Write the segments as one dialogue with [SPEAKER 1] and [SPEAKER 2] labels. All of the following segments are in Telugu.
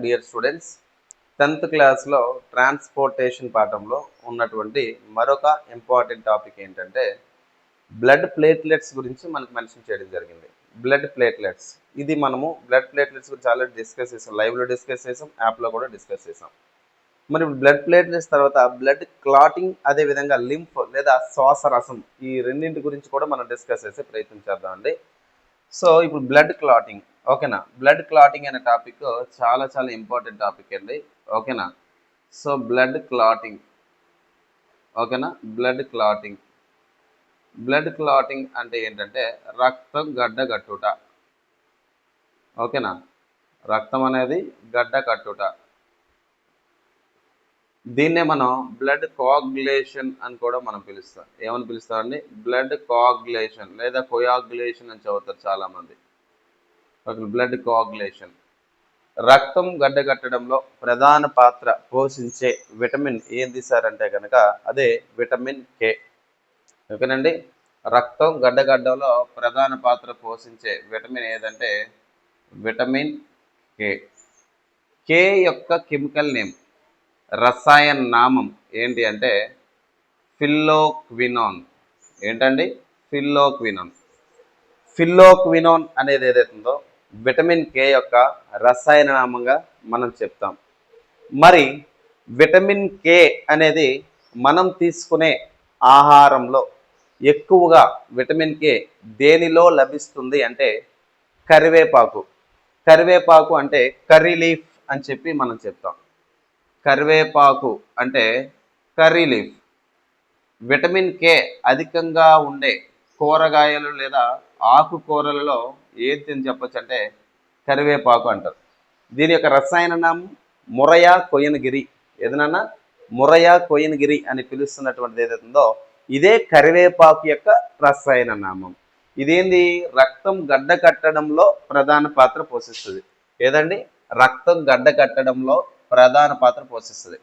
[SPEAKER 1] Dear students. 10th క్లాస్లో ట్రాన్స్పోర్టేషన్ పాఠంలో ఉన్నటువంటి మరొక ఇంపార్టెంట్ టాపిక్ ఏంటంటే బ్లడ్ ప్లేట్లెట్స్ గురించి మనకు మెన్షన్ చేయడం జరిగింది. బ్లడ్ ప్లేట్లెట్స్, ఇది మనము బ్లడ్ ప్లేట్లెట్స్ గురించి ఆల్రెడీ డిస్కస్ చేసాం, లైవ్లో డిస్కస్ చేసాం, యాప్లో కూడా డిస్కస్ చేసాం. మరి బ్లడ్ ప్లేట్లెట్స్ తర్వాత బ్లడ్ క్లాటింగ్, అదేవిధంగా లింఫ్ లేదా శ్వాసరసం, ఈ రెండింటి గురించి కూడా మనం డిస్కస్ చేసే ప్రయత్నం చేద్దామండి. సో ఇప్పుడు బ్లడ్ క్లాటింగ్, ఓకేనా. బ్లడ్ క్లాటింగ్ అనే టాపిక్ చాలా చాలా ఇంపార్టెంట్ టాపిక్ అండి, ఓకేనా. సో బ్లడ్ క్లాటింగ్, ఓకేనా. బ్లడ్ క్లాటింగ్ అంటే ఏంటంటే రక్తం గడ్డకట్టుట, ఓకేనా. రక్తం అనేది గడ్డ కట్టుట, దీన్నే మనం బ్లడ్ కోయాగులేషన్ అని కూడా మనం పిలుస్తాం. ఏమని పిలుస్తామండి? బ్లడ్ కోయాగులేషన్ లేదా కోయాగులేషన్ అని చదువుతారు చాలామంది. Okay, blood coagulation. రక్తం గడ్డకట్టడంలో ప్రధాన పాత్ర పోషించే విటమిన్ ఏంది సార్ అంటే కనుక అదే విటమిన్ కే, ఓకేనండి. రక్తం గడ్డగడ్డంలో ప్రధాన పాత్ర పోషించే విటమిన్ ఏదంటే విటమిన్ కే. కే యొక్క కెమికల్ నేమ్, రసాయన నామం ఏంటి అంటే ఫిల్లోక్వినోన్. ఏంటండి? ఫిల్లోక్వినోన్. ఫిల్లోక్వినోన్ అనేది ఏదైతుందో విటమిన్ కే యొక్క రసాయన నామంగా మనం చెప్తాం. మరి విటమిన్ కే అనేది మనం తీసుకునే ఆహారంలో ఎక్కువగా విటమిన్ కే దేనిలో లభిస్తుంది అంటే కరివేపాకు. కరివేపాకు అంటే కర్రీ లీఫ్ అని చెప్పి మనం చెప్తాం. కరివేపాకు అంటే కర్రీ లీఫ్. విటమిన్ కే అధికంగా ఉండే కూరగాయలు లేదా ఆకుకూరలలో ఏది అని చెప్పొచ్చు అంటే కరివేపాకు అంటారు. దీని యొక్క రసాయన నామం మురయా కొయనగిరి. ఏదైనా మురయా కొయనగిరి అని పిలుస్తున్నటువంటిది ఏదైతుందో ఇదే కరివేపాకు యొక్క రసాయన నామం. ఇదేంది? రక్తం గడ్డ కట్టడంలో ప్రధాన పాత్ర పోషిస్తుంది. ఏదండి? రక్తం గడ్డ కట్టడంలో ప్రధాన పాత్ర పోషిస్తుంది.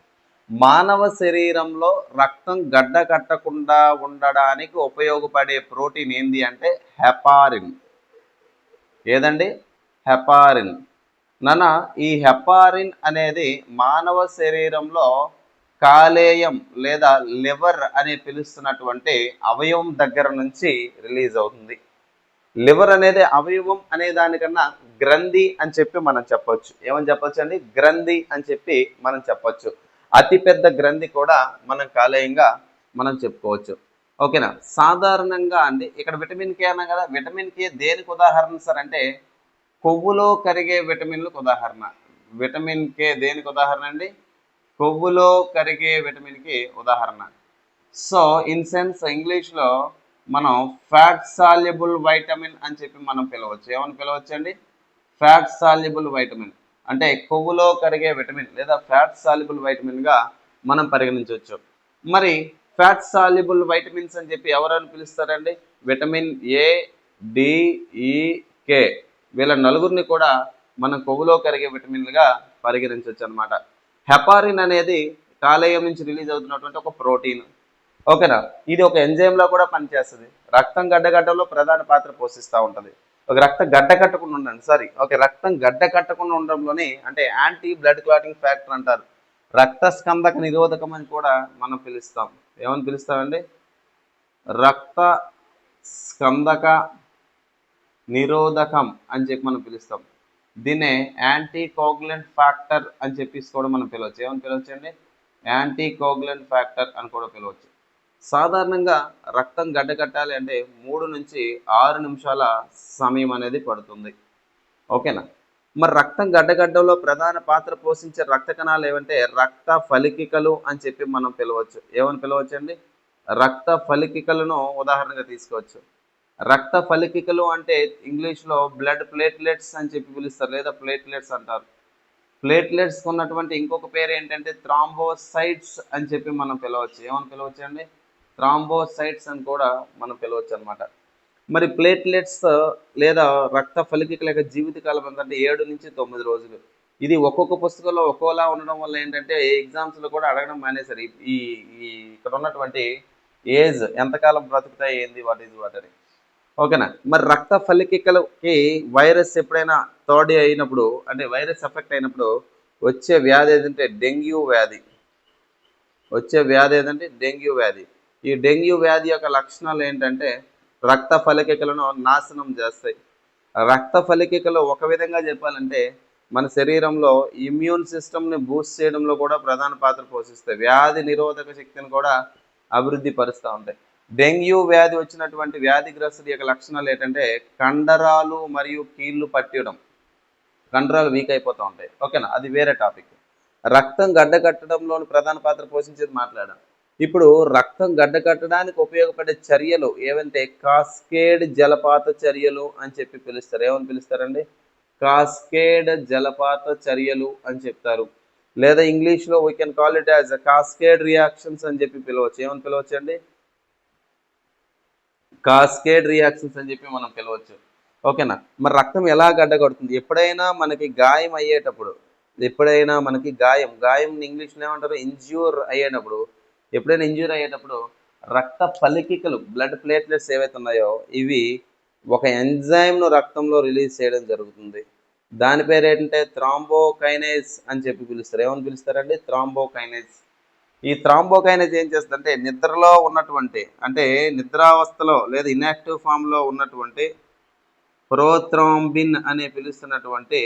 [SPEAKER 1] మానవ శరీరంలో రక్తం గడ్డ కట్టకుండా ఉండడానికి ఉపయోగపడే ప్రోటీన్ ఏంది అంటే హెపారిన్. ఏదండి? హెపారిన్. ఈ హెపారిన్ అనేది మానవ శరీరంలో కాలేయం లేదా లివర్ అని పిలుస్తున్నటువంటి అవయవం దగ్గర నుంచి రిలీజ్ అవుతుంది. లివర్ అనేది అవయవం అనే దానికన్నా గ్రంథి అని చెప్పి మనం చెప్పొచ్చు. ఏమని చెప్పొచ్చు అండి? గ్రంథి అని చెప్పి మనం చెప్పొచ్చు. అతిపెద్ద గ్రంథి కూడా మనం కాలేయంగా మనం చెప్పుకోవచ్చు, ఓకేనా. సాధారణంగా అండి ఇక్కడ విటమిన్ కే అన్నా కదా, విటమిన్ కే దేనికి ఉదాహరణ సార్ అంటే కొవ్వులో కరిగే విటమిన్లకు ఉదాహరణ. విటమిన్ కే దేనికి ఉదాహరణ అండి? కొవ్వులో కరిగే విటమిన్కి ఉదాహరణ. సో ఇన్ సెన్స్ ఇంగ్లీష్లో మనం ఫ్యాట్ సాల్యుబుల్ వైటమిన్ అని చెప్పి మనం పిలవచ్చు. ఏమని పిలవచ్చు అండి? ఫ్యాట్ సాల్యుబుల్ వైటమిన్ అంటే కొవ్వులో కరిగే విటమిన్ లేదా ఫ్యాట్ సాల్యుబుల్ వైటమిన్గా మనం పరిగణించవచ్చు. మరి ఫ్యాట్ సాల్యుబుల్ వైటమిన్స్ అని చెప్పి ఎవరని పిలుస్తారండి? విటమిన్ ఏ, డి, ఈ, కే, వీళ్ళ నలుగురిని కూడా మనం కొవ్వులో కరిగే విటమిన్లుగా పరిగణించవచ్చు అనమాట. హెపారిన్ అనేది కాలేయం నుంచి రిలీజ్ అవుతున్నటువంటి ఒక ప్రోటీన్, ఓకేనా. ఇది ఒక ఎంజైమ్లో కూడా పనిచేస్తుంది. రక్తం గడ్డగట్టడంలో ప్రధాన పాత్ర పోషిస్తూ ఉంటుంది. ఒక రక్తం గడ్డ కట్టకుండా ఉండండి, సారీ, ఓకే, రక్తం గడ్డ కట్టకుండా ఉండడంలోని అంటే యాంటీ బ్లడ్ క్లాటింగ్ ఫ్యాక్టర్ అంటారు. రక్త స్కందక నిరోధకం అని కూడా మనం పిలుస్తాం. ఏమని పిలుస్తామండి? రక్త స్కందక నిరోధకం అని చెప్పి మనం పిలుస్తాం. దీన్నే యాంటీ కోగులెంట్ ఫ్యాక్టర్ అని చెప్పేసి కూడా మనం పిలవచ్చు. ఏమని పిలవచ్చు అండి? యాంటీ కోగులెంట్ ఫ్యాక్టర్ అని కూడా పిలవచ్చు. సాధారణంగా రక్తం గడ్డ కట్టాలి అంటే 3 నుంచి 6 నిమిషాల సమయం అనేది పడుతుంది, ఓకేనా. మరి రక్తం గడ్డగడ్డలో ప్రధాన పాత్ర పోషించే రక్త కణాలు ఏమంటే రక్త ఫలికికలు అని చెప్పి మనం పిలవచ్చు. ఏమని పిలవచ్చు అండి? రక్త ఫలికికలను ఉదాహరణగా తీసుకోవచ్చు. రక్త ఫలికికలు అంటే ఇంగ్లీష్లో బ్లడ్ ప్లేట్లెట్స్ అని చెప్పి పిలుస్తారు లేదా ప్లేట్లెట్స్ అంటారు. ప్లేట్లెట్స్కి ఉన్నటువంటి ఇంకొక పేరు ఏంటంటే థ్రాంబోసైట్స్ అని చెప్పి మనం పిలవచ్చు. ఏమని పిలవచ్చు అండి? థ్రాంబోసైట్స్ అని కూడా మనం పిలవచ్చు అనమాట. మరి ప్లేట్లెట్స్ లేదా రక్త ఫలికికల యొక్క జీవితకాలం ఏంటంటే 7 నుంచి 9 రోజులు. ఇది ఒక్కొక్క పుస్తకంలో ఒక్కోలా ఉండడం వల్ల ఏంటంటే ఎగ్జామ్స్లో కూడా అడగడం మానేశారు. ఈ ఇక్కడ ఉన్నటువంటి ఏజ్ ఎంతకాలం బ్రతుకుతాయి, ఏంది, వాట్ అని, ఓకేనా. మరి రక్త ఫలికికలకి వైరస్ ఎప్పుడైనా థర్డ్ అయినప్పుడు అంటే వైరస్ ఎఫెక్ట్ అయినప్పుడు వచ్చే వ్యాధి ఏదంటే డెంగ్యూ వ్యాధి. డెంగ్యూ వ్యాధి. ఈ డెంగ్యూ వ్యాధి యొక్క లక్షణాలు ఏంటంటే రక్త ఫలికలను నాశనం చేస్తాయి. రక్త ఫలికలు ఒక విధంగా చెప్పాలంటే మన శరీరంలో ఇమ్యూన్ సిస్టమ్ని బూస్ట్ చేయడంలో కూడా ప్రధాన పాత్ర పోషిస్తాయి. వ్యాధి నిరోధక శక్తిని కూడా అభివృద్ధి పరుస్తూ ఉంటాయి. డెంగ్యూ వ్యాధి వచ్చినటువంటి వ్యాధిగ్రస్తుడి యొక్క లక్షణాలు ఏంటంటే కండరాలు మరియు కీళ్ళు పట్టడం, కండరాలు వీక్ అయిపోతూ ఉంటాయి. ఓకేనా, అది వేరే టాపిక్. రక్తం గడ్డకట్టడంలోని ప్రధాన పాత్ర పోషించేది మాట్లాడాం. ఇప్పుడు రక్తం గడ్డకట్టడానికి ఉపయోగపడే చర్యలు ఏవంటే కాస్కేడ్ జలపాత చర్యలు అని చెప్పి పిలుస్తారు. ఏమని పిలుస్తారండి? కాస్కేడ్ జలపాత చర్యలు అని చెప్తారు. లేదా ఇంగ్లీష్లో we can call it as Cascade reactions అని చెప్పి పిలవచ్చు. ఏమని పిలవచ్చు అండి? కాస్కేడ్ రియాక్షన్స్ అని చెప్పి మనం పిలవచ్చు. ఓకేనా. మరి రక్తం ఎలా గడ్డకడుతుంది? ఎప్పుడైనా మనకి గాయం అయ్యేటప్పుడు, గాయం ఇంగ్లీష్లో ఏమంటారు? ఎప్పుడైనా ఇంజ్యూర్ అయ్యేటప్పుడు రక్త ఫలికికలు, బ్లడ్ ప్లేట్లెట్స్ ఏవైతే ఉన్నాయో ఇవి ఒక ఎంజైమ్ను రక్తంలో రిలీజ్ చేయడం జరుగుతుంది. దాని పేరు ఏంటంటే థ్రాంబోకైనేజ్ అని చెప్పి పిలుస్తారు. ఏమని పిలుస్తారండి? థ్రాంబోకైనేజ్. ఈ థ్రాంబోకైనేజ్ ఏం చేస్తుందంటే నిద్రలో ఉన్నటువంటి, అంటే నిద్రావస్థలో లేదా ఇన్యాక్టివ్ ఫామ్లో ఉన్నటువంటి ప్రోథ్రాంబిన్ అనే పిలుస్తున్నటువంటి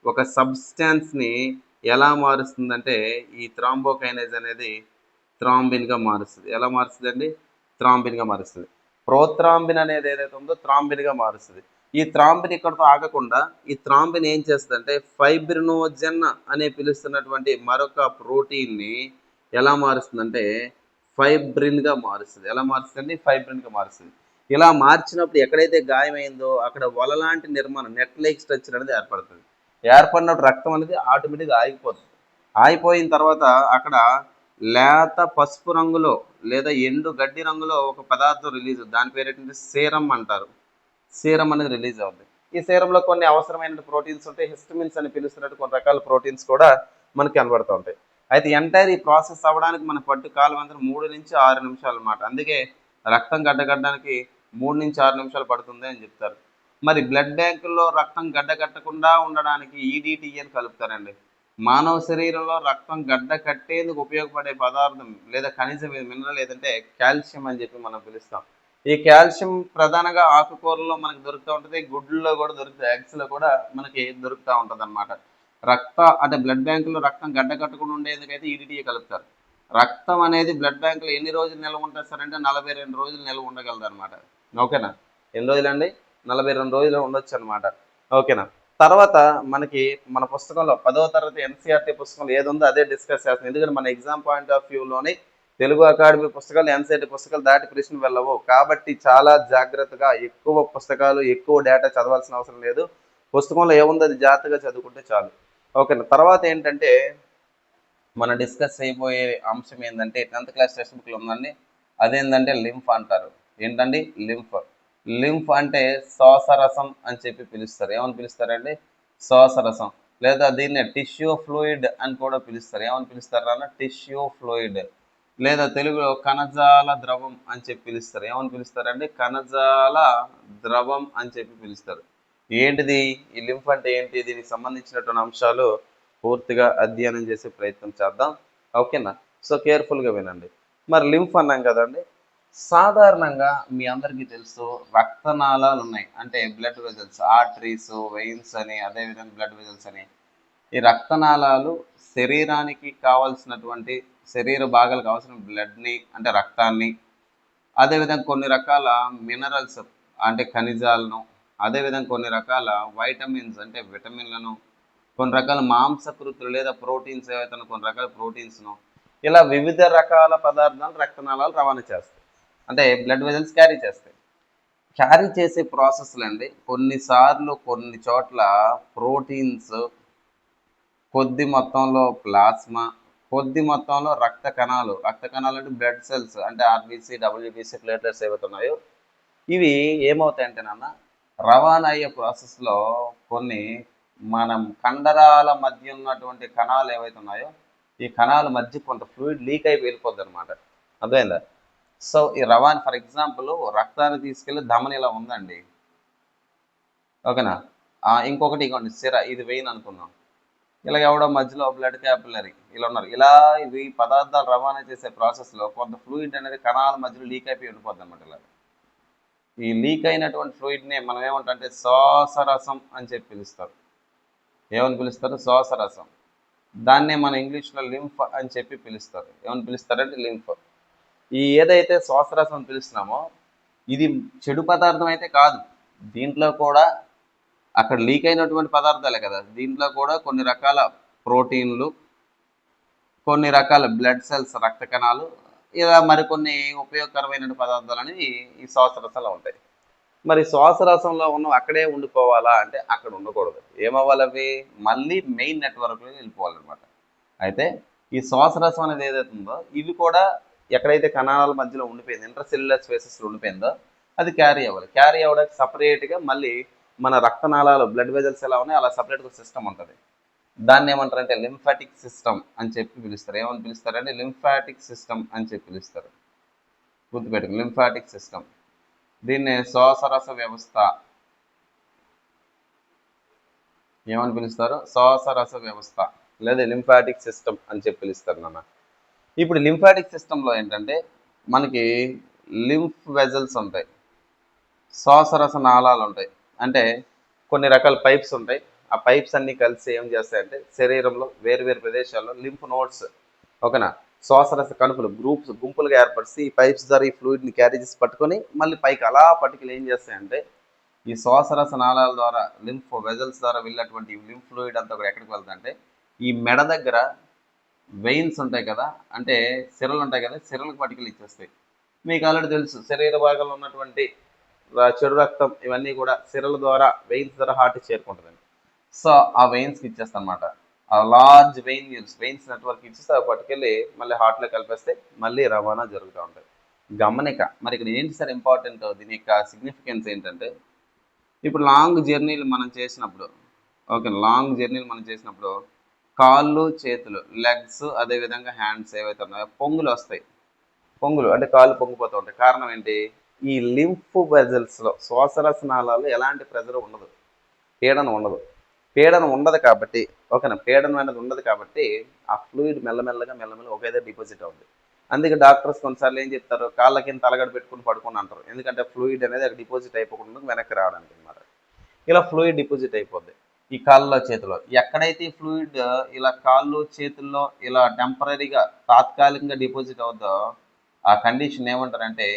[SPEAKER 1] ఒక సబ్స్టాన్స్ని ఎలా మారుస్తుందంటే ఈ థ్రాంబోకైనేజ్ అనేది థ్రాంబిన్గా మారుస్తుంది. ఎలా మారుస్తుంది అండి? థ్రాంబిన్గా మారుస్తుంది. ప్రోథ్రాంబిన్ అనేది ఏదైతే ఉందో థ్రాంబిన్గా మారుస్తుంది. ఈ థ్రాంబిన్ ఇక్కడతో ఆగకుండా ఈ థ్రాంబిన్ ఏం చేస్తుందంటే ఫైబ్రినోజన్ అనే పిలుస్తున్నటువంటి మరొక ప్రోటీన్ని ఎలా మారుస్తుందంటే ఫైబ్రిన్గా మారుస్తుంది. ఎలా మారుస్తుంది? ఫైబ్రిన్గా మారుస్తుంది. ఇలా మార్చినప్పుడు ఎక్కడైతే గాయమైందో అక్కడ వలలాంటి నిర్మాణం, నెట్ లైక్ స్ట్రక్చర్ అనేది ఏర్పడుతుంది. ఏర్పడినప్పుడు రక్తం అనేది ఆటోమేటిక్గా ఆగిపోతుంది. ఆగిపోయిన తర్వాత అక్కడ లేత పసుపు రంగులో లేదా ఎండు గడ్డి రంగులో ఒక పదార్థం రిలీజ్, దాని పేరు ఏంటంటే సీరం అంటారు. సీరం అనేది రిలీజ్ అవుతుంది. ఈ సీరంలో కొన్ని అవసరమైన ప్రోటీన్స్ ఉంటాయి. హిస్టమిన్స్ అని పిలుస్తున్నట్టు కొన్ని రకాల ప్రోటీన్స్ కూడా మనకి కనబడుతూ ఉంటాయి. అయితే ఎంటైర్ ఈ ప్రాసెస్ అవ్వడానికి మన పట్టు కాలం అందరూ 3 నుంచి 6 నిమిషాలు అన్నమాట. అందుకే రక్తం గడ్డగట్టడానికి 3 నుంచి 6 నిమిషాలు పడుతుంది అని చెప్తారు. మరి బ్లడ్ బ్యాంకుల్లో రక్తం గడ్డకట్టకుండా ఉండడానికి ఈడిటి అని కలుపుతారండి. మానవ శరీరంలో రక్తం గడ్డ కట్టేందుకు ఉపయోగపడే పదార్థం లేదా ఖనిజం మినరల్ ఏదంటే కాల్షియం అని చెప్పి మనం పిలుస్తాం. ఈ కాల్షియం ప్రధానంగా ఆకుకూరల్లో మనకు దొరుకుతూ ఉంటుంది, గుడ్లలో కూడా దొరుకుతాయి, ఎగ్స్లో కూడా మనకి దొరుకుతూ ఉంటుంది అనమాట. అంటే బ్లడ్ బ్యాంకులో రక్తం గడ్డ కట్టకుండా ఉండేందుకైతే ఈడిటిఏ కలుపుతారు. రక్తం అనేది బ్లడ్ బ్యాంకులో ఎన్ని రోజులు నిల్వ ఉంటుంది సార్ అంటే 42 రోజులు నిల్వ ఉండగలదు అనమాట. ఓకేనా. ఎన్ని రోజులండి? 42 రోజులు ఉండొచ్చు అనమాట. ఓకేనా. తర్వాత మనకి మన పుస్తకంలో 10వ తరగతి ఎన్సీఆర్టీ పుస్తకంలో ఏది ఉందో అదే డిస్కస్ చేస్తాం. ఎందుకంటే మన ఎగ్జామ్ పాయింట్ ఆఫ్ వ్యూలోని తెలుగు అకాడమీ పుస్తకాలు, ఎన్సీఆర్టీ పుస్తకాలు దాటి ప్రశ్నలు వెళ్ళవు. కాబట్టి చాలా జాగ్రత్తగా ఎక్కువ పుస్తకాలు, ఎక్కువ డేటా చదవాల్సిన అవసరం లేదు. పుస్తకంలో ఏముందో అది జాగ్రత్తగా చదువుకుంటే చాలు. ఓకేనా. తర్వాత ఏంటంటే మనం డిస్కస్ అయిపోయే అంశం ఏంటంటే 10th క్లాస్ టెక్స్ట్ బుక్లో ఉందండి. అదేంటంటే లింఫ్ అంటారు. ఏంటండి? లింఫ్ అంటే శ్వాసరసం అని చెప్పి పిలుస్తారు. ఏమని పిలుస్తారండి? శ్వాసరసం. లేదా దీన్ని టిష్యూ ఫ్లూయిడ్ అని కూడా పిలుస్తారు. ఏమని పిలుస్తారు అన్న? Tissue fluid. లేదా తెలుగులో కణజాల ద్రవం అని చెప్పి పిలుస్తారు. ఏమని పిలుస్తారండి? కణజాల ద్రవం అని చెప్పి పిలుస్తారు. ఏంటిది ఈ లింఫ్ అంటే ఏంటి? దీనికి సంబంధించినటువంటి అంశాలు పూర్తిగా అధ్యయనం చేసే ప్రయత్నం చేద్దాం. ఓకేనా. సో కేర్ఫుల్గా వినండి. మరి లింఫ్ అన్నాం కదండి. సాధారణంగా మీ అందరికీ తెలుసు రక్తనాళాలు ఉన్నాయి, అంటే బ్లడ్ వెజల్స్, ఆర్టరీస్, వెయిన్స్ అని, అదేవిధంగా బ్లడ్ వెజల్స్ అని. ఈ రక్తనాళాలు శరీరానికి కావాల్సినటువంటి శరీర భాగాలు కావాల్సిన బ్లడ్ని, అంటే రక్తాన్ని, అదేవిధంగా కొన్ని రకాల మినరల్స్ అంటే ఖనిజాలను, అదేవిధంగా కొన్ని రకాల వైటమిన్స్ అంటే విటమిన్లను, కొన్ని రకాల మాంసకృతులు లేదా ప్రోటీన్స్ ఏవైతే కొన్ని రకాల ప్రోటీన్స్ను, ఇలా వివిధ రకాల పదార్థాలు రక్తనాళాలు రవాణా చేస్తాయి, అంటే బ్లడ్ వెజల్స్ క్యారీ చేస్తాయి. క్యారీ చేసే ప్రాసెస్లు అండి. కొన్నిసార్లు కొన్ని చోట్ల ప్రోటీన్స్, కొద్ది మొత్తంలో ప్లాస్మా, కొద్ది మొత్తంలో రక్త కణాలు అంటే బ్లడ్ సెల్స్ అంటే ఆర్బీసీ, డబ్ల్యూబీసీ, ప్లేట్లెట్స్ ఏవైతే ఉన్నాయో ఇవి ఏమవుతాయంటే నాన్న రవాణా అయ్యే ప్రాసెస్లో కొన్ని మనం కండరాల మధ్య ఉన్నటువంటి కణాలు ఏవైతే ఉన్నాయో ఈ కణాల మధ్య కొంత ఫ్లూయిడ్ లీక్ అయి వెళ్ళిపోద్ది అనమాట. అర్థమైందా? సో ఈ రవాణా ఫర్ ఎగ్జాంపుల్ రక్తాన్ని తీసుకెళ్ళి ధమని ఇలా ఉందండి. ఓకేనా. ఇంకొకటి ఇగోండి సిర, ఇది వెయిన్ అనుకుందాం. ఇలా ఎవడో మధ్యలో బ్లడ్ క్యాపిలరీ ఇలా ఉన్నారు. ఇలా ఇవి పదార్థాలు రవాణా చేసే ప్రాసెస్లో కొంత ఫ్లూయిడ్ అనేది కణాల మధ్యలో లీక్ అయిపోయి ఉండిపోద్ది అనమాట. ఇలా ఈ లీక్ అయినటువంటి ఫ్లూయిడ్ని మనం ఏమంటే శ్వాసరసం అని చెప్పి పిలుస్తారు. ఏమని పిలుస్తారు? శ్వాసరసం. దాన్నే మన ఇంగ్లీష్లో లింఫ్ అని చెప్పి పిలుస్తారు. ఏమని పిలుస్తారంటే లింఫ్. ఈ ఏదైతే శ్వాసరసం పిలుస్తున్నామో ఇది చెడు పదార్థం అయితే కాదు. దీంట్లో కూడా అక్కడ లీక్ అయినటువంటి పదార్థాలే కదా, దీంట్లో కూడా కొన్ని రకాల ప్రోటీన్లు, కొన్ని రకాల బ్లడ్ సెల్స్ రక్త కణాలు, ఇలా మరికొన్ని ఉపయోగకరమైన పదార్థాలు అనేవి ఈ శ్వాసరసంలో ఉంటాయి. మరి శ్వాసరసంలో ఉన్న అక్కడే ఉండిపోవాలా అంటే అక్కడ ఉండకూడదు. ఏమవ్వాలి అవి? మళ్ళీ మెయిన్ నెట్వర్క్లో వెళ్ళిపోవాలన్నమాట. అయితే ఈ శ్వాసరసం అనేది ఏదైతే ఉందో ఇవి కూడా ఎక్కడైతే కణాల మధ్యలో ఉండిపోయింది, ఇంటర్సెల్యులర్ స్పేసెస్లో ఉండిపోయిందో అది క్యారీ అవ్వాలి. క్యారీ అవ్వడానికి సపరేట్గా మళ్ళీ మన రక్తనాళాలు బ్లడ్ వెజల్స్ ఎలా ఉన్నాయి అలా సపరేట్గా సిస్టమ్ ఉంటుంది. దాన్ని ఏమంటారంటే లింఫాటిక్ సిస్టమ్ అని చెప్పి పిలుస్తారు. ఏమని పిలుస్తారంటే లింఫాటిక్ సిస్టమ్ అని చెప్పి పిలుస్తారు. గుర్తుపెట్టుకు, లింఫాటిక్ సిస్టమ్. దీన్ని శ్వాసరస వ్యవస్థ ఏమని పిలుస్తారు? శ్వాసరస వ్యవస్థ లేదా లింఫాటిక్ సిస్టమ్ అని చెప్పి పిలుస్తారు నాన్న. ఇప్పుడు లింఫాటిక్ సిస్టంలో ఏంటంటే మనకి లింఫ్ వెజల్స్ ఉంటాయి, శ్వాసరస నాళాలు ఉంటాయి. అంటే కొన్ని రకాల పైప్స్ ఉంటాయి. ఆ పైప్స్ అన్నీ కలిసి ఏం చేస్తాయంటే శరీరంలో వేరు వేరు ప్రదేశాల్లో లింఫ్ నోడ్స్, ఓకేనా, శ్వాసరస కణుపులు గుంపులుగా ఏర్పరిచి ఈ పైప్స్ ద్వారా ఈ ఫ్లూయిడ్ని క్యారీ చేసి పట్టుకొని మళ్ళీ పైకి అలా పట్టుకుని ఏం చేస్తాయంటే ఈ శ్వాసరస నాళాల ద్వారా లింఫ్ వెజల్స్ ద్వారా వెళ్ళినటువంటి లింఫ్ ఫ్లూయిడ్ అంతా కూడా ఎక్కడికి వెళ్తుందంటే ఈ మెడ దగ్గర వెయిన్స్ ఉంటాయి కదా, అంటే సిరలు ఉంటాయి కదా, సిరలకు పట్టుకెళ్ళి ఇచ్చేస్తాయి. మీకు ఆల్రెడీ తెలుసు శరీర భాగంలో ఉన్నటువంటి చెడు రక్తం ఇవన్నీ కూడా సిరల ద్వారా వెయిన్స్ ద్వారా హార్ట్ చేరుకుంటుందండి. సో ఆ వెయిన్స్కి ఇచ్చేస్తాను అనమాట. ఆ లార్జ్ వెయిన్స్ నెట్వర్క్ ఇచ్చేస్తే అవి పట్టుకెళ్ళి మళ్ళీ హార్ట్లో కలిపేస్తే మళ్ళీ రవాణా జరుగుతూ ఉంటుంది. గమనిక. మరి ఇక్కడ ఏంటి సార్ ఇంపార్టెంట్, దీని యొక్క సిగ్నిఫికెన్స్ ఏంటంటే ఇప్పుడు లాంగ్ జర్నీలు మనం చేసినప్పుడు, ఓకే, లాంగ్ జర్నీలు మనం చేసినప్పుడు కాళ్ళు చేతులు లెగ్స్ అదేవిధంగా హ్యాండ్స్ ఏవైతే ఉన్నాయో పొంగులు వస్తాయి. పొంగులు అంటే కాళ్ళు పొంగిపోతూ ఉంటాయి. కారణం ఏంటి? ఈ లింఫ్ వెజల్స్లో శ్వాసరస నాళాల్లో ఎలాంటి ప్రెజర్ ఉండదు, పీడనం ఉండదు. పీడనం ఉండదు కాబట్టి, ఓకేనా, పీడనం అనేది ఉండదు కాబట్టి ఆ ఫ్లూయిడ్ మెల్లమెల్లగా ఒకే దగ్గర డిపాజిట్ అవుతుంది. అందుకే డాక్టర్స్ కొన్నిసార్లు ఏం చెప్తారు, కాళ్ళ కింద తలగడ పెట్టుకుని పడుకుని అంటారు. ఎందుకంటే ఫ్లూయిడ్ అనేది అక్కడ డిపాజిట్ అయిపోకుండా వెనక్కి రావడానికి అనమాట. ఇలా ఫ్లూయిడ్ డిపాజిట్ అయిపోద్ది ఈ కాళ్ళలో చేతిలో. ఎక్కడైతే ఈ ఫ్లూయిడ్ ఇలా కాళ్ళు చేతుల్లో ఇలా టెంపరీగా తాత్కాలికంగా డిపాజిట్ అవుద్దో ఆ కండిషన్ ఏమంటారంటే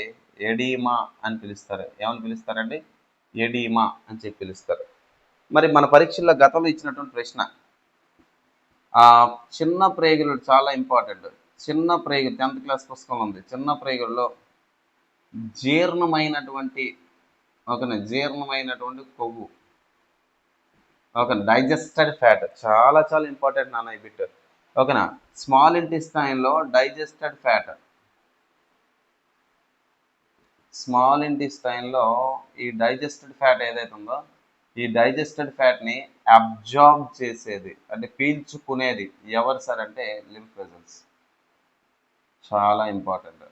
[SPEAKER 1] ఎడీమా అని పిలుస్తారు. ఏమని పిలుస్తారండి? ఎడీమా అని చెప్పి పిలుస్తారు. మరి మన పరీక్షల్లో గతంలో ఇచ్చినటువంటి ప్రశ్న, చిన్న ప్రేగులు చాలా ఇంపార్టెంట్. చిన్న ప్రేగులు 10th క్లాస్ పుస్తకంలో ఉంది. చిన్న ప్రేగుల్లో జీర్ణమైనటువంటి, ఓకేనా, జీర్ణమైనటువంటి కొవ్వు, ఓకే, డైజెస్టెడ్ ఫ్యాట్ చాలా చాలా ఇంపార్టెంట్ నాన్న ఈ బిట్, ఓకేనా. స్మాల్ ఇంటెస్టైన్లో డైజెస్టెడ్ ఫ్యాట్, స్మాల్ ఇంటెస్టైన్లో ఈ డైజెస్టెడ్ ఫ్యాట్ ఏదైతే ఉందో ఈ డైజెస్టెడ్ ఫ్యాట్ని అబ్జార్బ్ చేసేది అంటే పీల్చుకునేది ఎవరు సార్ అంటే లింఫ్ వెజల్స్. చాలా ఇంపార్టెంట్,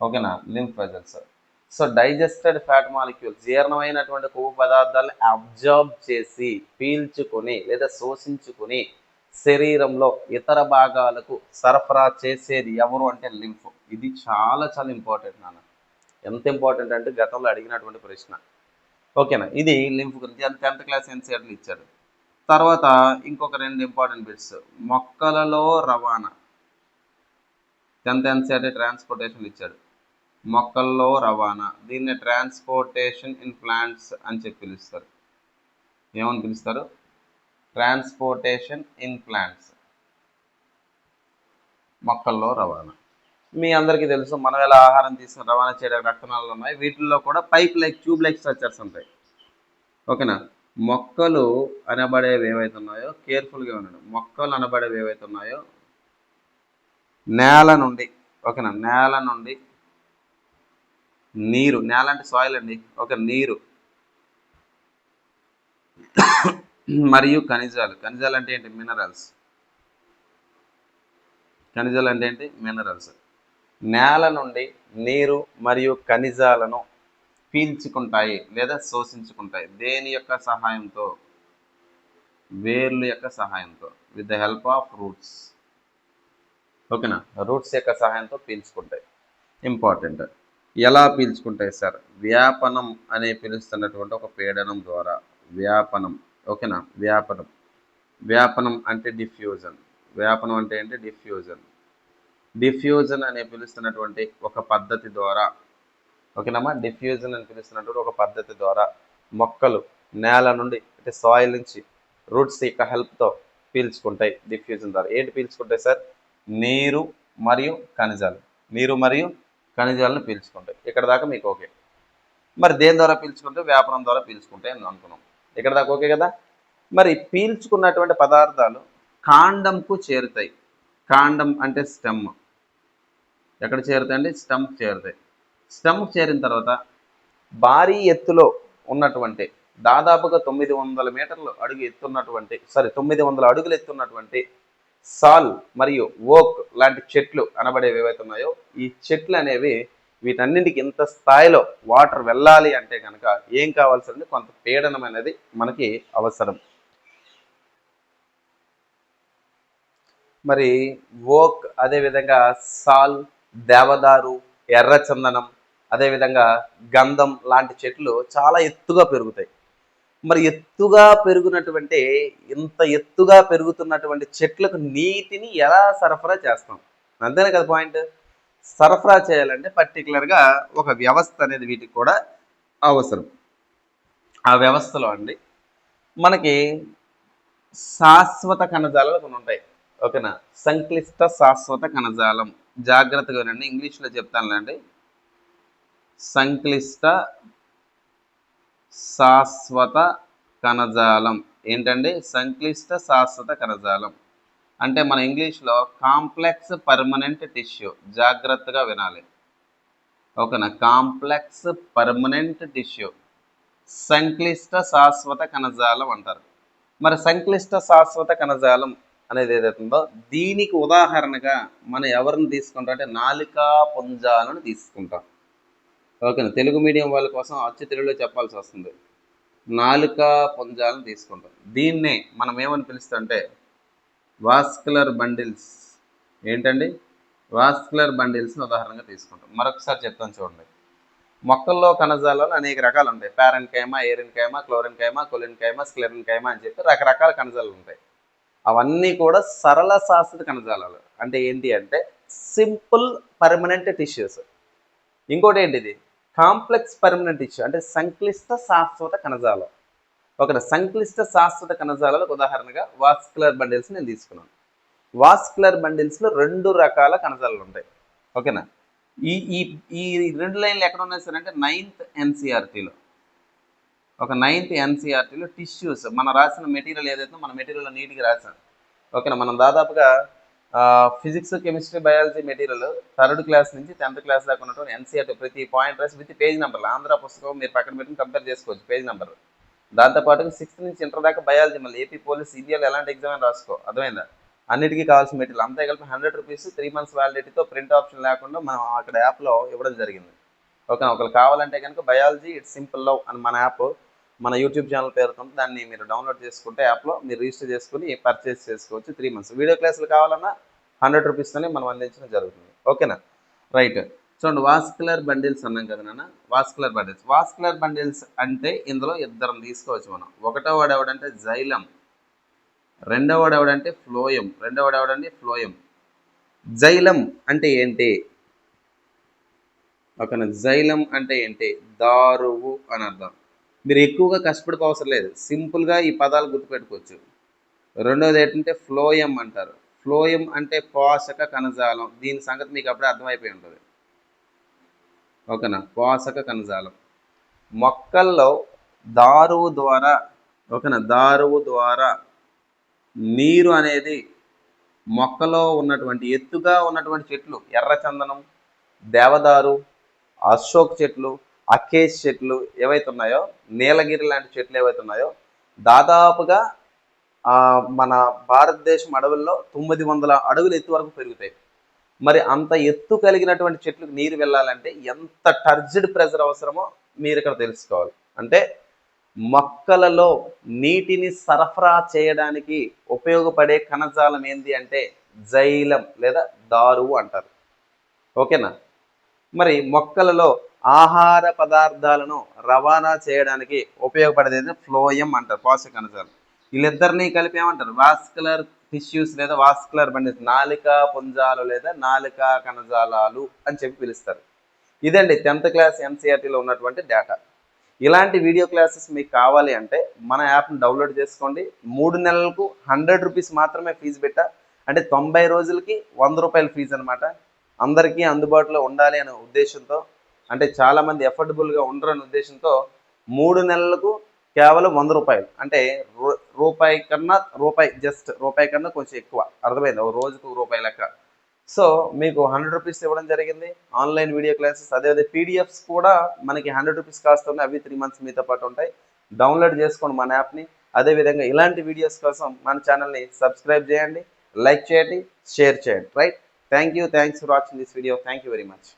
[SPEAKER 1] ఓకేనా, lymph vessels. So digested fat molecules జీర్ణమైనటువంటి కొవ్వు పదార్థాలను అబ్జార్బ్ చేసి పీల్చుకొని లేదా శోషించుకొని శరీరంలో ఇతర భాగాలకు సరఫరా చేసేది ఎవరు అంటే లింఫ్. ఇది చాలా చాలా ఇంపార్టెంట్ నాన్న. ఎంత ఇంపార్టెంట్ అంటే గతంలో అడిగినటువంటి ప్రశ్న, ఓకేనా. ఇది లింఫ్ గురించి 10th క్లాస్ ఎన్సీఆర్టీలు ఇచ్చాడు. తర్వాత ఇంకొక 2 ఇంపార్టెంట్ బిట్స్, మొక్కలలో రవాణా 10th ఎన్సీఆర్టీ ట్రాన్స్పోర్టేషన్ ఇచ్చాడు. మొక్కల్లో రవాణా, దీన్ని ట్రాన్స్పోర్టేషన్ ఇన్ ప్లాంట్స్ అని చెప్పి పిలుస్తారు. ఏమని పిలుస్తారు? ట్రాన్స్పోర్టేషన్ ఇన్ ప్లాంట్స్, మొక్కల్లో రవాణా. మీ అందరికీ తెలుసు మనం ఎలా ఆహారం తీసుకుని రవాణా చేయడానికి రక్తనాళాలు ఉన్నాయి. వీటిల్లో కూడా pipe like tube like structures ఉంటాయి, ఓకేనా. మొక్కలు అనబడేవి ఏవైతే ఉన్నాయో కేర్ఫుల్గా ఉండండి. మొక్కలు అనబడేవి ఏవైతే ఉన్నాయో నేల నుండి, ఓకేనా, నేల నుండి నీరు, నేల అంటే సాయిల్ అండి, ఓకే, నీరు మరియు ఖనిజాలు. ఖనిజాలు అంటే ఏంటి? మినరల్స్. ఖనిజాలు అంటే ఏంటి? మినరల్స్. నేల నుండి నీరు మరియు ఖనిజాలను పీల్చుకుంటాయి లేదా శోషించుకుంటాయి. దేని యొక్క సహాయంతో? వేర్ల యొక్క సహాయంతో, with the help of roots. ఓకేనా, రూట్స్ యొక్క సహాయంతో పీల్చుకుంటాయి. ఇంపార్టెంట్. ఎలా పీల్చుకుంటాయి సార్? వ్యాపనం అనే పిలుస్తున్నటువంటి ఒక పీడనం ద్వారా. వ్యాపనం. ఓకేనా, వ్యాపనం. వ్యాపనం అంటే డిఫ్యూజన్. వ్యాపనం అంటే ఏంటి? డిఫ్యూజన్. డిఫ్యూజన్ అనే పిలుస్తున్నటువంటి ఒక పద్ధతి ద్వారా. ఓకేనమ్మా, డిఫ్యూజన్ అని పిలుస్తున్నటువంటి ఒక పద్ధతి ద్వారా మొక్కలు నేల నుండి, అంటే సాయిల్ నుంచి రూట్స్ యొక్క హెల్ప్తో పీల్చుకుంటాయి. డిఫ్యూజన్ ద్వారా ఏంటి పీల్చుకుంటాయి సార్? నీరు మరియు ఖనిజాలు. నీరు మరియు ఖనిజాలను పీల్చుకుంటాయి. ఇక్కడ దాకా మీకు ఓకే. మరి దేని ద్వారా పీల్చుకుంటే? వ్యాపనం ద్వారా పీల్చుకుంటాయి అని అనుకున్నాం. ఇక్కడ దాకా ఓకే కదా. మరి పీల్చుకున్నటువంటి పదార్థాలు కాండంకు చేరుతాయి. కాండం అంటే స్టెమ్. ఎక్కడ చేరుతాయండి? స్టెమ్కి చేరుతాయి. స్టెమ్కి చేరిన తర్వాత భారీ ఎత్తులో ఉన్నటువంటి, దాదాపుగా 900 మీటర్లు అడుగు ఎత్తున్నటువంటి, 900 అడుగులు ఎత్తున్నటువంటి సాల్ మరియు ఓక్ లాంటి చెట్లు అనబడేవి ఏవైతే ఉన్నాయో, ఈ చెట్లు అనేవి వీటన్నింటికి ఇంత స్థాయిలో వాటర్ వెళ్ళాలి అంటే కనుక ఏం కావాల్సింది? కొంత పీడనం అనేది మనకి అవసరం. మరి ఓక్, అదేవిధంగా సాల్, దేవదారు, ఎర్రచందనం, అదేవిధంగా గంధం లాంటి చెట్లు చాలా ఎత్తుగా పెరుగుతాయి. మరి ఎత్తుగా పెరుగునటువంటి, ఇంత ఎత్తుగా పెరుగుతున్నటువంటి చెట్లకు నీటిని ఎలా సరఫరా చేస్తాం? అంతేనే కదా పాయింట్. సరఫరా చేయాలంటే పర్టికులర్గా ఒక వ్యవస్థ అనేది వీటికి కూడా అవసరం. ఆ వ్యవస్థలో అండి మనకి శాశ్వత కణజాలాలు కొన్ని ఉంటాయి. ఓకేనా, సంక్లిష్ట శాశ్వత కణజాలం. జాగ్రత్తగా వినండి, ఇంగ్లీష్లో చెప్తానులేండి. సంక్లిష్ట శాశ్వత కణజాలం ఏంటండి? సంక్లిష్ట శాశ్వత కణజాలం అంటే మన ఇంగ్లీష్లో కాంప్లెక్స్ పర్మనెంట్ టిష్యూ. జాగ్రత్తగా వినాలి. ఓకేనా, కాంప్లెక్స్ పర్మనెంట్ టిష్యూ సంక్లిష్ట శాశ్వత కణజాలం అంటారు. మరి సంక్లిష్ట శాశ్వత కణజాలం అనేది ఏదైతుందో దీనికి ఉదాహరణగా మనం ఎవరిని తీసుకుంటాం అంటే నాలికా పుంజాలను తీసుకుంటాం. ఓకేనా, తెలుగు మీడియం వాళ్ళ కోసం అచ్చు తెలుగులో చెప్పాల్సి వస్తుంది. నాలికా పుంజాలను తీసుకుంటాం. దీన్నే మనం ఏమని పిలుస్తాం అంటే వాస్కులర్ బండిల్స్. ఏంటండి? వాస్కులర్ బండిల్స్ని ఉదాహరణగా తీసుకుంటాం. మరొకసారి చెప్తాను చూడండి. మొక్కల్లో కణజాలాలు అనేక రకాలు ఉంటాయి. పారెన్కైమా, ఏరెన్కైమా, క్లోరెన్కైమా, కొలిన్కైమా, స్క్లెరెన్కైమా అని చెప్పి రకరకాల కణజాలాలు ఉంటాయి. అవన్నీ కూడా సరళ శాశ్వత కణజాలాలు. అంటే ఏంటి అంటే సింపుల్ పర్మనెంట్ టిష్యూస్. ఇంకోటి ఏంటిది? కాంప్లెక్స్ పర్మనెంట్ టిష్యూ అంటే సంక్లిష్ట శాశ్వత కణజాలం. ఒక సంక్లిష్ట శాశ్వత కణజాలాలకు ఉదాహరణగా వాస్కులర్ బండిల్స్ నేను తీసుకున్నాను. వాస్కులర్ బండిల్స్లో 2 రకాల కణజాలాలు ఉంటాయి. ఓకేనా, ఈ ఈ ఈ 2 లైన్లు ఎక్కడ ఉన్నాయి సార్ అంటే 9th NCERTలో. ఒక 9th NCERTలో టిష్యూస్ మన రాసిన మెటీరియల్ ఏదైతే మన మెటీరియల్లో నీట్గా రాసాం. ఓకేనా, మనం దాదాపుగా physics, chemistry, biology material 3rd class నుంచి 10th క్లాస్ దాకా ఉన్నటువంటి NCERT ప్రతి పాయింట్ రాసి విత్ పేజ్ నెంబర్లు. ఆంధ్ర పుస్తకం మీరు పక్కన పెట్టుకుని కంపేర్ చేసుకోవచ్చు పేజ్ నెంబర్. దాంతోపాటు 6th నుంచి ఇంటర్ దాకా బయాలజీ, మళ్ళీ ఏపీ పోలీస్, ఇండియాలో ఎలాంటి ఎగ్జామ్ అని రాసుకో. అర్థమైందా? అన్నిటికీ కావాల్సిన మెటీరియల్ అంతా కలిపి 100 రూపీస్ 3 months వ్యాలిడిటీతో ప్రింట్ ఆప్షన్ లేకుండా మనం అక్కడ యాప్లో ఇవ్వడం జరిగింది. ఓకే, ఒకరు కావాలంటే కనుక బయాలజీ ఇట్స్ సింపుల్ లవ్ అని మన యాప్, మన యూట్యూబ్ ఛానల్ పేరుతో దాన్ని మీరు డౌన్లోడ్ చేసుకుంటే యాప్లో మీరు రిజిస్టర్ చేసుకుని పర్చేస్ చేసుకోవచ్చు. 3 months వీడియో క్లాసులు కావాలన్నా 100 రూపీస్తోనే మనం అందించడం జరుగుతుంది. ఓకేనా, రైట్. చూడండి, వాస్కులర్ బండిల్స్ అన్నాం కదా నాన్న. Vascular bundles. వాస్కులర్ బండిల్స్ అంటే ఇందులో ఇద్దరం తీసుకోవచ్చు మనం. ఒకటో వాడు ఎవడంటే జైలం, రెండవ వాడు ఎవడంటే ఫ్లోయం. జైలం అంటే ఏంటి? ఓకేనా, జైలం అంటే ఏంటి? దారువు అని అర్థం. మీరు ఎక్కువగా కష్టపడిపో అవసరం లేదు, సింపుల్గా ఈ పదాలు గుర్తుపెట్టుకోవచ్చు. రెండవది ఏంటంటే ఫ్లోయం అంటారు. ఫ్లోయం అంటే పోషక కణజాలం. దీని సంగతి మీకు అప్పుడే అర్థమైపోయి ఉంటుంది. ఓకేనా, పోషక కణజాలం. మొక్కల్లో దారువు ద్వారా, ఓకేనా, దారువు ద్వారా నీరు అనేది మొక్కలో ఉన్నటువంటి ఎత్తుగా ఉన్నటువంటి చెట్లు, ఎర్రచందనం, దేవదారు, అశోక్ చెట్లు, అకేష్ చెట్లు ఏవైతే ఉన్నాయో, నీలగిరి లాంటి చెట్లు ఏవైతే ఉన్నాయో, దాదాపుగా మన భారతదేశం అడవుల్లో 900 అడుగుల ఎత్తు వరకు పెరుగుతాయి. మరి అంత ఎత్తు కలిగినటువంటి చెట్లకు నీరు వెళ్ళాలంటే ఎంత టర్జ్డ్ ప్రెజర్ అవసరమో మీరు ఇక్కడ తెలుసుకోవాలి. అంటే మొక్కలలో నీటిని సరఫరా చేయడానికి ఉపయోగపడే కణజాలం ఏంటి అంటే జైలం లేదా దారువు అంటారు. ఓకేనా? మరి మొక్కలలో ఆహార పదార్థాలను రవాణా చేయడానికి ఉపయోగపడేది ఫ్లోయం అంటారు, పోషక కణజాలం. వీళ్ళిద్దరినీ కలిపి ఏమంటారు? వాస్కులర్ టిష్యూస్ లేదా వాస్కులర్ బండిల్స్, నాలికా పుంజాలు లేదా నాలికా కణజాలాలు అని చెప్పి పిలుస్తారు. ఇదండి 10th క్లాస్ ఎన్సీఆర్టీలో ఉన్నటువంటి డేటా. ఇలాంటి వీడియో క్లాసెస్ మీకు కావాలి అంటే మన యాప్ని డౌన్లోడ్ చేసుకోండి. 3 నెలలకు 100 రూపీస్ మాత్రమే ఫీజు పెట్టా, అంటే 90 రోజులకి 100 రూపాయల ఫీజు అనమాట. అందరికీ అందుబాటులో ఉండాలి అనే ఉద్దేశంతో, అంటే చాలామంది ఎఫర్డబుల్గా ఉండరనే ఉద్దేశంతో 3 నెలలకు కేవలం 100 రూపాయలు, అంటే రూపాయి కన్నా కొంచెం ఎక్కువ, అర్థమైంది? ఒక రోజుకు రూపాయి లెక్క. సో మీకు 100 రూపీస్ ఇవ్వడం జరిగింది. ఆన్లైన్ వీడియో క్లాసెస్, అదే పీడిఎఫ్స్ కూడా మనకి 100 రూపీస్ కాస్ట్ ఉన్నాయి. అవి 3 మంత్స్ మీతో పాటు ఉంటాయి. డౌన్లోడ్ చేసుకోండి మన యాప్ని. అదేవిధంగా ఇలాంటి వీడియోస్ కోసం మన ఛానల్ని సబ్స్క్రైబ్ చేయండి, లైక్ చేయండి, షేర్ చేయండి. Right? Thanks for watching this video. Thank you very much.